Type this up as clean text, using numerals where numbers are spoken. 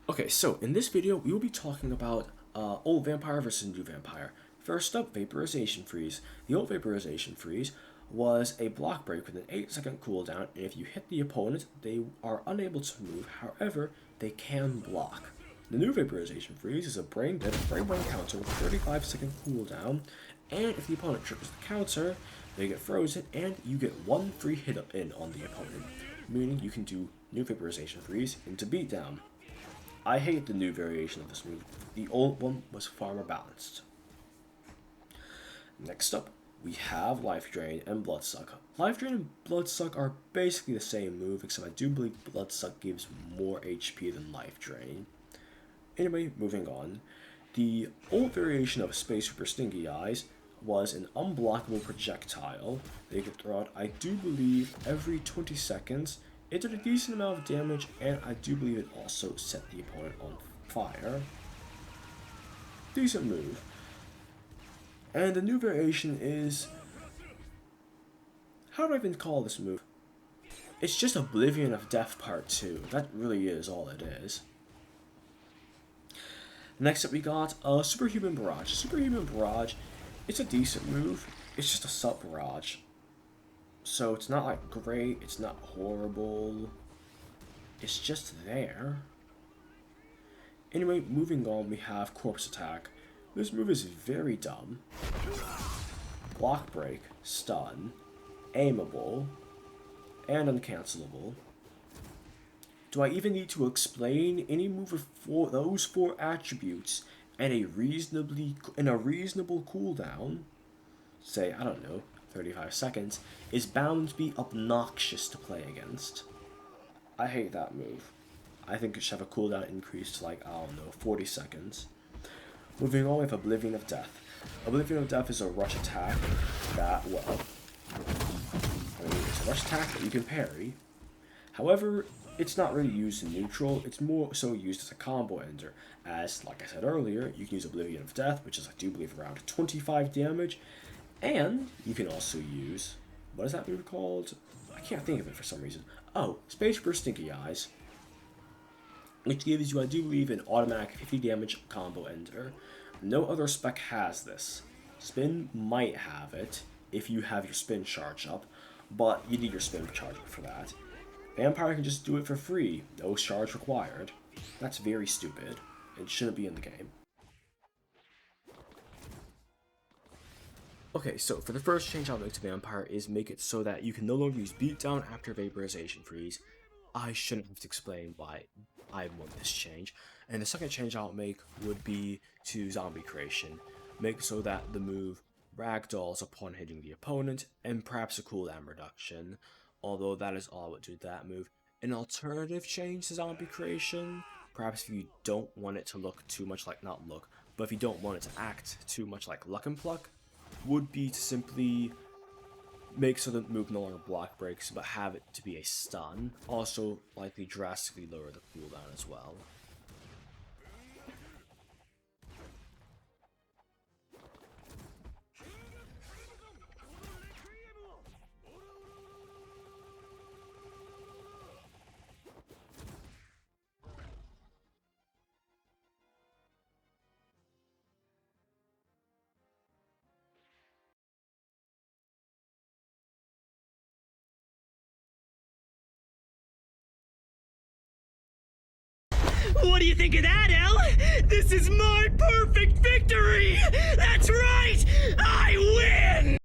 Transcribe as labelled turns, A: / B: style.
A: Okay, so in this video, we will be talking about old vampire versus new vampire. First up, vaporization freeze. The old vaporization freeze was a block break with an 8-second cooldown, and if you hit the opponent, they are unable to move. However, they can block. The new vaporization freeze is a brain dead frame one counter with a 35-second cooldown, and if the opponent triggers the counter, they get frozen, and you get one free hit in on the opponent, meaning you can do new vaporization freeze into beatdown. I hate the new variation of this move. The old one was far more balanced. Next up, we have Life Drain and Blood Suck. Life Drain and Blood Suck are basically the same move, except I do believe Blood Suck gives more HP than Life Drain. Anyway, moving on. The old variation of Space Super Stinky Eyes was an unblockable projectile they could throw out, I do believe, every 20 seconds. It did a decent amount of damage, and I do believe it also set the opponent on fire. Decent move. And the new variation is... how do I even call this move? It's just Oblivion of Death Part 2. That really is all it is. Next up we got Superhuman Barrage. Superhuman Barrage, it's a decent move. It's just a sub barrage. So it's not like great, it's not horrible, it's just there. Anyway, moving on, we have Corpse Attack. This move is very dumb. Block break, stun, aimable, and uncancelable. Do I even need to explain any move with those four attributes and a reasonable cooldown? Say, I don't know, 35 seconds, is bound to be obnoxious to play against. I hate that move. I think it should have a cooldown increase to like, I don't know, 40 seconds. Moving on with Oblivion of Death. Oblivion of Death is a rush attack that, well, it's a rush attack that you can parry. However, it's not really used in neutral, it's more so used as a combo ender, as, like I said earlier, you can use Oblivion of Death, which is, I do believe, around 25 damage, and you can also use, what is that move called? I can't think of it for some reason. Oh, Space Burst Stinky Eyes, which gives you, I do believe, an automatic 50 damage combo ender. No other spec has this. Spin might have it, if you have your spin charge up, but you need your spin charge up for that. Vampire can just do it for free, no charge required. That's very stupid. It shouldn't be in the game. Okay, so for the first change I'll make to Vampire is make it so that you can no longer use Beatdown after Vaporization Freeze. I shouldn't have to explain why I want this change. And the second change I'll make would be to Zombie Creation. Make so that the move ragdolls upon hitting the opponent, and perhaps a cooldown reduction. Although that is all I would do with that move. An alternative change to Zombie Creation, perhaps if you don't want it to look too much like, not look, but if you don't want it to act too much like Luck and Pluck, would be to simply make so that the move no longer block breaks, but have it to be a stun. Also, likely drastically lower the cooldown as well.
B: What do you think of that, Elle? This is my perfect victory! That's right! I win!